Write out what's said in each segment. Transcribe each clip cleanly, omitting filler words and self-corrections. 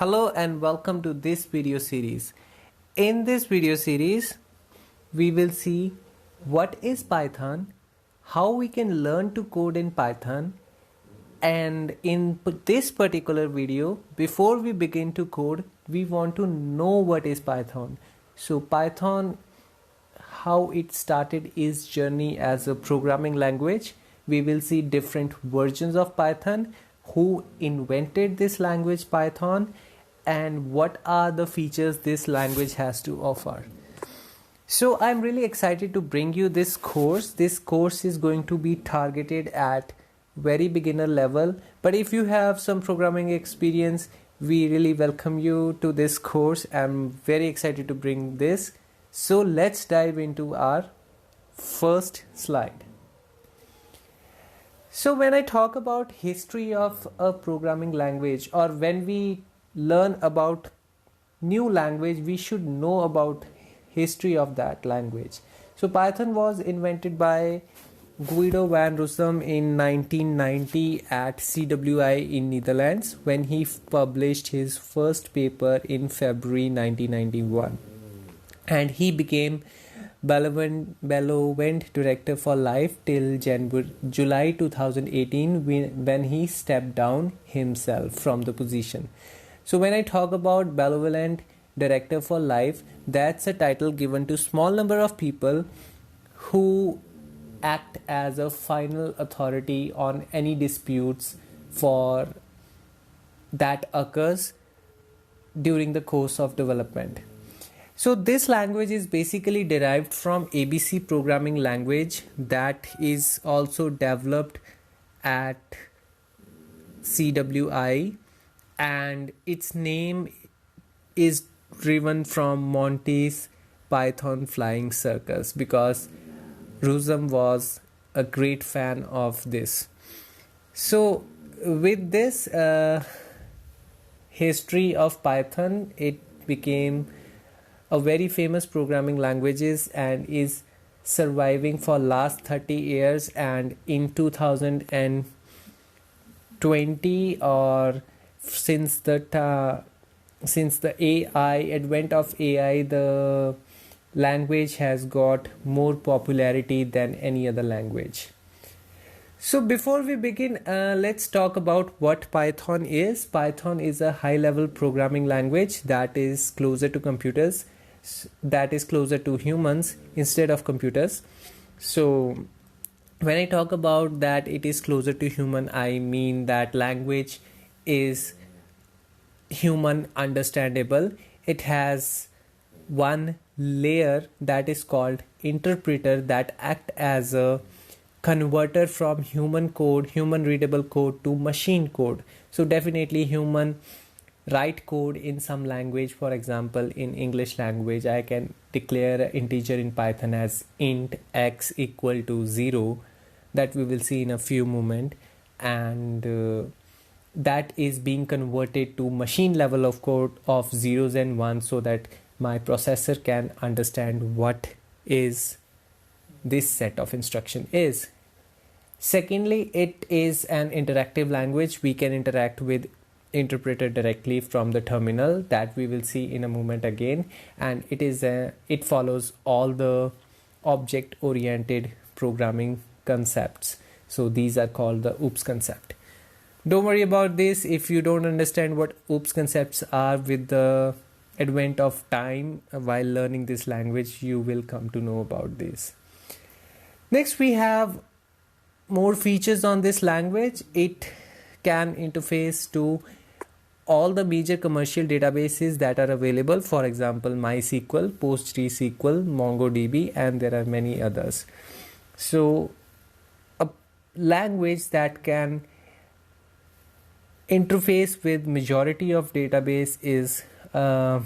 Hello and welcome to this video series. In this video series, we will see what is Python, how we can learn to code in Python, and in this particular video, before we begin to code, we want to know what is Python. So Python, how it started its journey as a programming language. We will see different versions of Python, who invented this language Python, and what are the features this language has to offer. So I'm really excited to bring you this course. This course is going to be targeted at very beginner level, but if you have some programming experience, we really welcome you to this course. I'm very excited to bring this. So let's dive into our first slide. So when I talk about history of a programming language, or when we learn about new language, we should know about history of that language. So Python was invented by Guido van Rossum in 1990 at CWI in Netherlands, when he published his first paper in February 1991, and he became benevolent director for life till July 2018, when he stepped down himself from the position. So when I talk about benevolent director for life, that's a title given to small number of people who act as a final authority on any disputes for that occurs during the course of development. So this language is basically derived from ABC programming language that is also developed at CWI, and its name is driven from Monty's Python Flying Circus, because Rossum was a great fan of this. So with this history of Python, it became a very famous programming languages and is surviving for last 30 years. And in 2020, or since the advent of AI, the language has got more popularity than any other language. So before we begin, let's talk about what Python is. Python is a high-level programming language that is closer to computers, that is closer to humans instead of computers. So when I talk about that it is closer to human, I mean that language is human understandable. It has one layer that is called interpreter, that act as a converter from human code, human readable code, to machine code. So definitely human write code in some language. For example, in English language, I can declare an integer in Python as int x equal to 0, that we will see in a few moments, and that is being converted to machine level of code of zeros and ones, so that my processor can understand what is this set of instruction is. Secondly, it is an interactive language. We can interact with interpreter directly from the terminal, that we will see in a moment again. And it follows all the object oriented programming concepts. So these are called the OOPS concept. Don't worry about this. If you don't understand what OOPS concepts are, with the advent of time while learning this language, you will come to know about this. Next, we have more features on this language. It can interface to all the major commercial databases that are available. For example, MySQL, PostgreSQL, MongoDB, and there are many others. So a language that can interface with majority of database is a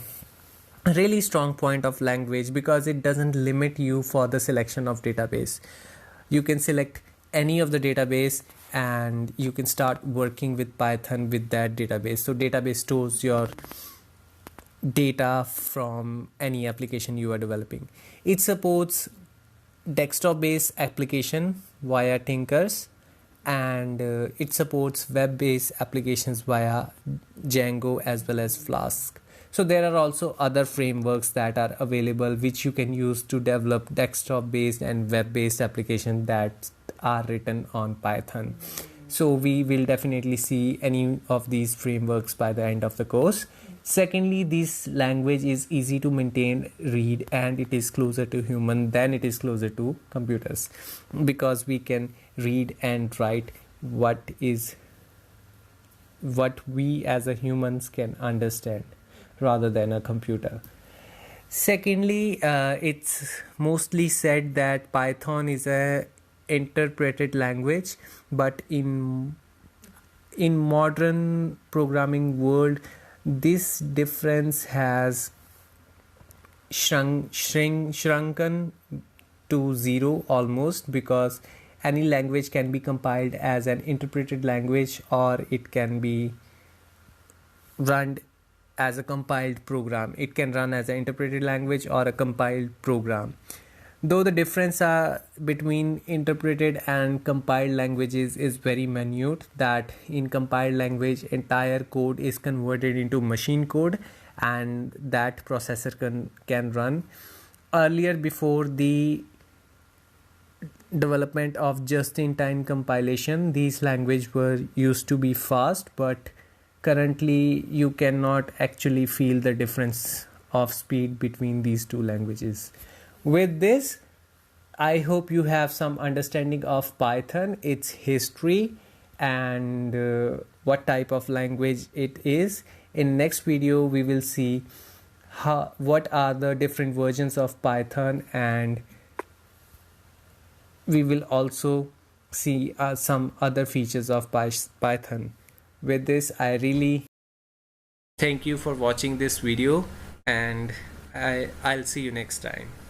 really strong point of language, because it doesn't limit you for the selection of database. You can select any of the database and you can start working with Python with that database. So database stores your data from any application you are developing. It supports desktop based application via Tinkers, and it supports web-based applications via Django as well as Flask. So there are also other frameworks that are available which you can use to develop desktop-based and web-based applications that are written on Python. So we will definitely see any of these frameworks by the end of the course. Secondly, this language is easy to maintain, read, and it is closer to human than it is closer to computers, because we can read and write what we as a humans can understand rather than a computer. Secondly, it's mostly said that Python is a interpreted language, but in modern programming world, this difference has shrunken to zero almost, because any language can be compiled as an interpreted language, or it can be run as a compiled program. It can run as an interpreted language or a compiled program. Though the difference between interpreted and compiled languages is very minute, that in compiled language entire code is converted into machine code and that processor can run. Earlier, before the development of just-in-time compilation, these languages were used to be fast, but currently you cannot actually feel the difference of speed between these two languages. With this, I hope you have some understanding of Python, its history, and what type of language it is. In next video, we will see what are the different versions of Python, and we will also see some other features of Python. With this, I really thank you for watching this video, and I'll see you next time.